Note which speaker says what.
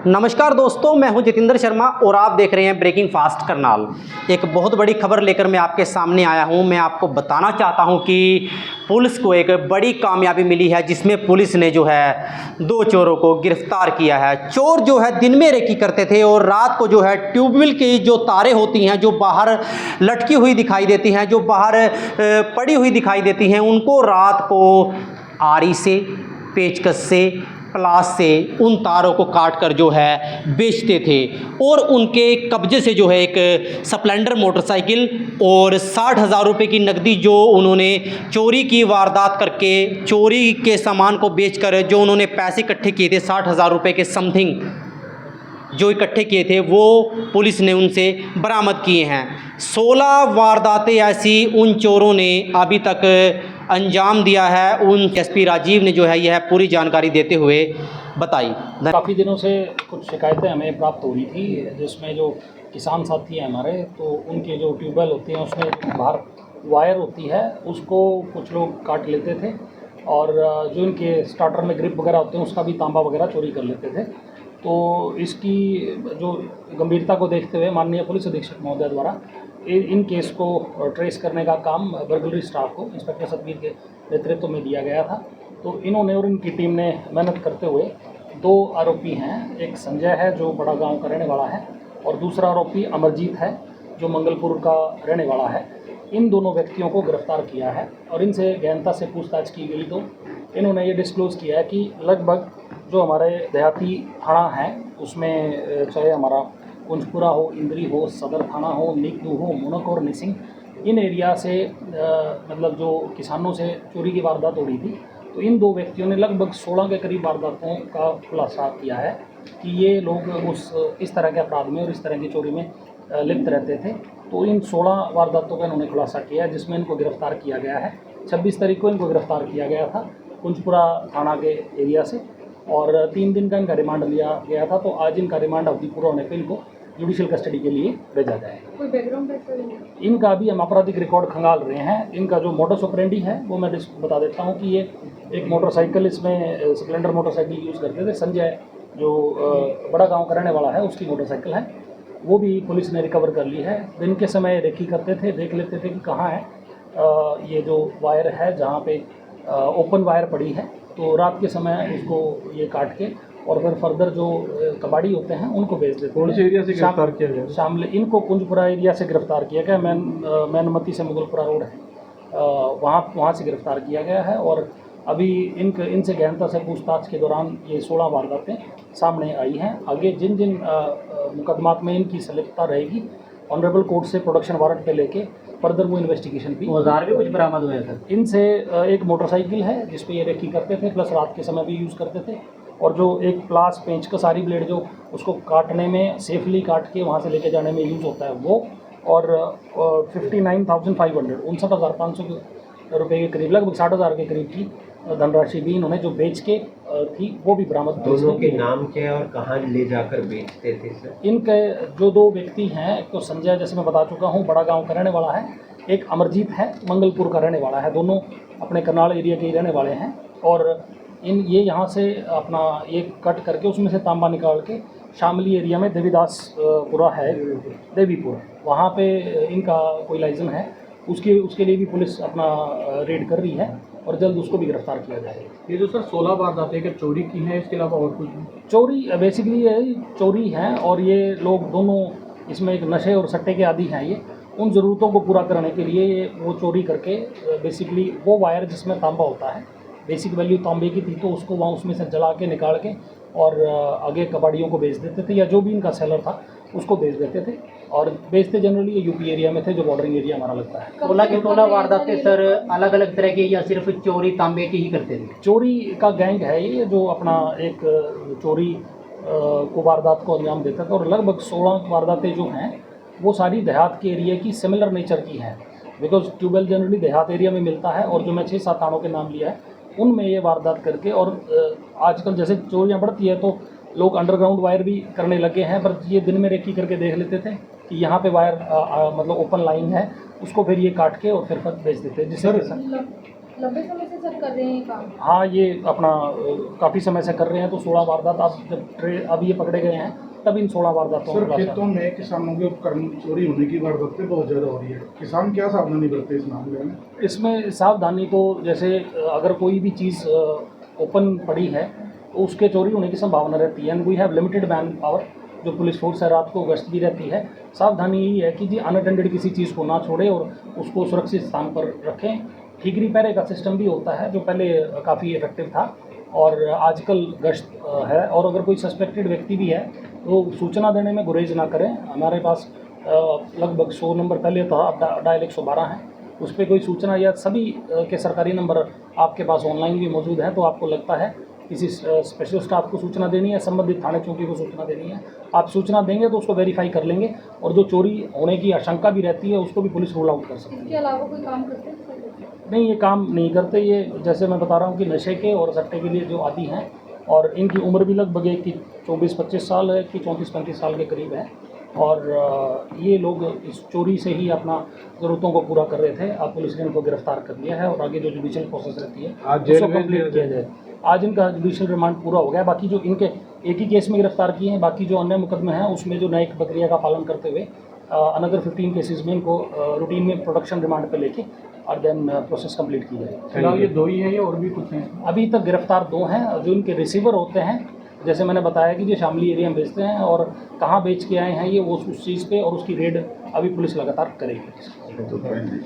Speaker 1: नमस्कार दोस्तों, मैं हूं जितेंद्र शर्मा और आप देख रहे हैं ब्रेकिंग फास्ट करनाल। एक बहुत बड़ी खबर लेकर मैं आपके सामने आया हूं। मैं आपको बताना चाहता हूं कि पुलिस को एक बड़ी कामयाबी मिली है, जिसमें पुलिस ने जो है 2 चोरों को गिरफ्तार किया है। चोर जो है दिन में रेकी करते थे और रात को जो है ट्यूबवेल की जो तारें होती हैं, जो बाहर लटकी हुई दिखाई देती हैं, जो बाहर पड़ी हुई दिखाई देती हैं, उनको रात को आरी से, पेचकस से, प्लास से उन तारों को काट कर जो है बेचते थे। और उनके कब्जे से जो है एक स्प्लेंडर मोटरसाइकिल और 60,000 रुपये की नकदी, जो उन्होंने चोरी की वारदात करके चोरी के सामान को बेचकर जो उन्होंने पैसे इकट्ठे किए थे, 60,000 रुपये के समथिंग जो इकट्ठे किए थे, वो पुलिस ने उनसे बरामद किए हैं। 16 वारदातें ऐसी उन चोरों ने अभी तक अंजाम दिया है। उन एसपी राजीव ने जो है यह पूरी जानकारी देते हुए बताई।
Speaker 2: काफ़ी दिनों से कुछ शिकायतें हमें प्राप्त हो रही थी, जिसमें जो किसान साथी हैं हमारे, तो उनके जो ट्यूबवेल होती हैं उसमें बाहर वायर होती है, उसको कुछ लोग काट लेते थे और जो इनके स्टार्टर में ग्रिप वगैरह होते हैं उसका भी तांबा वगैरह चोरी कर लेते थे। तो इसकी जो गंभीरता को देखते हुए माननीय पुलिस अधीक्षक महोदय द्वारा इन केस को ट्रेस करने का काम बर्गलरी स्टाफ को इंस्पेक्टर सतबीर के नेतृत्व में दिया गया था। तो इन्होंने और इनकी टीम ने मेहनत करते हुए 2 आरोपी हैं, एक संजय है जो बड़ा गांव का रहने वाला है और दूसरा आरोपी अमरजीत है जो मंगलपुर का रहने वाला है। इन दोनों व्यक्तियों को गिरफ्तार किया है और इनसे गहनता से पूछताछ की गई तो इन्होंने ये डिस्क्लोज़ किया है कि लगभग जो हमारे देहाती थाना है उसमें, चाहे हमारा कुंजपुरा हो, इंद्री हो, सदर थाना हो, नीकदू हो, मुनक और निसिंग, इन एरिया से मतलब जो किसानों से चोरी की वारदात हो रही थी, तो इन 2 व्यक्तियों ने लगभग 16 के करीब वारदातों का खुलासा किया है कि ये लोग इस तरह के अपराध में और इस तरह की चोरी में लिप्त रहते थे। तो इन 16 वारदातों का इन्होंने खुलासा किया है, जिसमें इनको गिरफ्तार किया गया है। 26 तारीख को इनको गिरफ्तार किया गया था कुंजपुरा थाना के एरिया से और 3 दिन का इनका रिमांड लिया गया था। तो आज इनका रिमांड अवधि पूरा होने पर इनको जुडिशियल कस्टडी के लिए भेजा जाए।
Speaker 3: कोई बैकग्राउंड
Speaker 2: इनका अभी हम आपराधिक रिकॉर्ड खंगाल रहे हैं। इनका जो मोडस ऑपरेंडी है वो मैं बता देता हूँ कि ये एक मोटरसाइकिल, इसमें स्प्लेंडर मोटरसाइकिल यूज़ करते थे। संजय जो बड़ा गांव का रहने वाला है, उसकी मोटरसाइकिल है, वो भी पुलिस ने रिकवर कर ली है। दिन के समय रेकी करते थे, देख लेते थे कि कहाँ है ये जो वायर है, जहाँ पे ओपन वायर पड़ी है, तो रात के समय उसको ये काट के और फिर फर्दर जो कबाड़ी होते हैं उनको बेच देते हैं।
Speaker 4: कौन से एरिया से गिरफ्तार किया गया?
Speaker 2: शामिल इनको कुंजपुरा एरिया से गिरफ्तार किया गया। मैनमती से मुगलपुरा रोड है, वहाँ से गिरफ्तार किया गया है। और अभी इनसे गहनता से पूछताछ के दौरान ये 16 वारदातें सामने आई हैं। आगे जिन जिन मुकदमात में इनकी संलिप्तता रहेगी, ऑनरेबल कोर्ट से प्रोडक्शन वारंट पे लेके फर्दर वो इन्वेस्टिगेशन भी।
Speaker 1: औजार भी कुछ बरामद हुए थे
Speaker 2: इनसे। एक मोटरसाइकिल है जिसपे ये रेकी करते थे, प्लस रात के समय भी यूज़ करते थे। और जो एक प्लास, पेंचकस, सारी ब्लेड जो उसको काटने में, सेफली काट के वहाँ से लेके जाने में यूज़ होता है वो, और 59,500 59,500 रुपये के करीब, लगभग 60,000 के करीब की धनराशि भी इन्होंने जो बेच के थी वो भी बरामद।
Speaker 5: दोनों के नाम क्या है और कहाँ ले जाकर बेचते थे सर?
Speaker 2: इनके जो 2 व्यक्ति हैं, एक तो संजय जैसे मैं बता चुका हूँ बड़ा गांव का रहने वाला है, एक अमरजीत है मंगलपुर का रहने वाला है। दोनों अपने करनाल एरिया के ही रहने वाले हैं। और ये यहाँ से अपना ये कट करके उसमें से तांबा निकाल के शामली एरिया में देवीदास पुरा है, देवीपुर, वहाँ पे इनका कोई लाइसेंस है, उसके लिए भी पुलिस अपना रेड कर रही है और जल्द उसको भी गिरफ्तार किया जाएगा।
Speaker 4: ये जो सर 16 वारदातें के चोरी की हैं, इसके अलावा और कुछ?
Speaker 2: चोरी बेसिकली ये चोरी हैं और ये लोग दोनों इसमें एक नशे और सट्टे के आदी हैं। ये उन ज़रूरतों को पूरा करने के लिए वो चोरी करके बेसिकली वो वायर जिसमें तांबा होता है, बेसिक वैल्यू तांबे की थी, तो उसको वहाँ उसमें से जला के निकाल के और आगे कबाड़ियों को बेच देते थे, या जो भी इनका सेलर था उसको बेच देते थे। और बेचते जनरली ये यूपी एरिया में थे, जो बॉर्डरिंग एरिया हमारा लगता है।
Speaker 1: 16 के 16 वारदातें सर अलग अलग तरह की, या सिर्फ चोरी तांबे की ही करते थे?
Speaker 2: चोरी का गैंग है ये, जो अपना एक चोरी को वारदात को अंजाम देता था। और लगभग 16 वारदातें जो हैं वो सारी देहात के एरिया की सिमिलर नेचर की हैं, बिकॉज ट्यूबवेल जनरली देहात एरिया में मिलता है। और जो मैं 6-7 थानों के नाम लिया है उनमें ये वारदात करके, और आजकल जैसे चोरियाँ बढ़ती है तो लोग अंडरग्राउंड वायर भी करने लगे हैं, पर ये दिन में रेकी करके देख लेते थे कि यहाँ पे वायर मतलब ओपन लाइन है, उसको फिर ये काट के और फिर बेच देते हैं जिससे
Speaker 3: लंबे समय से सर कर रहे हैं ये काम।
Speaker 2: हाँ, ये अपना काफ़ी समय से कर रहे हैं। तो 16 वारदात अब ये पकड़े गए हैं, तब इन 16 वारदातों
Speaker 6: सर,
Speaker 2: का
Speaker 6: खेतों में किसानों के उपकरण चोरी होने की वारदातें बहुत ज़्यादा हो रही है। किसान क्या सावधानी बरते इस मामले में?
Speaker 2: इसमें सावधानी तो जैसे अगर कोई भी चीज़ ओपन पड़ी है तो उसके चोरी होने की संभावना रहती है। And we have limited man power, जो पुलिस फोर्स है रात को गश्त भी रहती है। सावधानी यही है कि जी अनअटेंडेड किसी चीज़ को ना छोड़े और उसको सुरक्षित स्थान पर रखें। ठीक रिपेयर का सिस्टम भी होता है जो पहले काफ़ी इफेक्टिव था और आजकल गश्त है। और अगर कोई सस्पेक्टेड व्यक्ति भी है तो सूचना देने में गुरेज ना करें। हमारे पास लगभग 100 नंबर पहले था, अब डायल 112 है। उस पर कोई सूचना या सभी के सरकारी नंबर आपके पास ऑनलाइन भी मौजूद हैं। तो आपको लगता है किसी स्पेशल स्टाफ को सूचना देनी है, संबंधित थाने चौकी को सूचना देनी है, आप सूचना देंगे तो उसको वेरीफाई कर लेंगे और जो चोरी होने की आशंका भी रहती है उसको भी पुलिस रूल आउट कर सकती है।
Speaker 3: इसके अलावा कोई काम करते हैं?
Speaker 2: नहीं, ये काम नहीं करते। ये जैसे मैं बता रहा हूँ कि नशे के और सट्टे के लिए जो आदी हैं और इनकी उम्र भी लगभग एक की 24-25 साल है, कि 34-35 साल के करीब है। और ये लोग इस चोरी से ही अपना ज़रूरतों को पूरा कर रहे थे। अब पुलिस ने इनको गिरफ्तार कर लिया है और आगे जो जुडिशियल प्रोसेस रहती है उसको कंप्लीट किया जाए। आज इनका जुडिशियल रिमांड पूरा हो गया। बाकी जो इनके एक ही केस में गिरफ्तार किए हैं, बाकी जो अन्य मुकदमे हैं उसमें जो न्यायिक प्रक्रिया का पालन करते हुए अनदर 15 केसेस में इनको रूटीन में प्रोडक्शन रिमांड पे लेके और देन प्रोसेस कंप्लीट की जाए।
Speaker 4: फिलहाल ये 2 ही हैं या और भी कुछ हैं?
Speaker 2: अभी तक गिरफ्तार 2 हैं। जो इनके रिसीवर होते हैं, जैसे मैंने बताया कि ये शामली एरिया में बेचते हैं और कहाँ बेच के आए हैं ये उस चीज़ पे और उसकी रेड अभी पुलिस लगातार करेगी।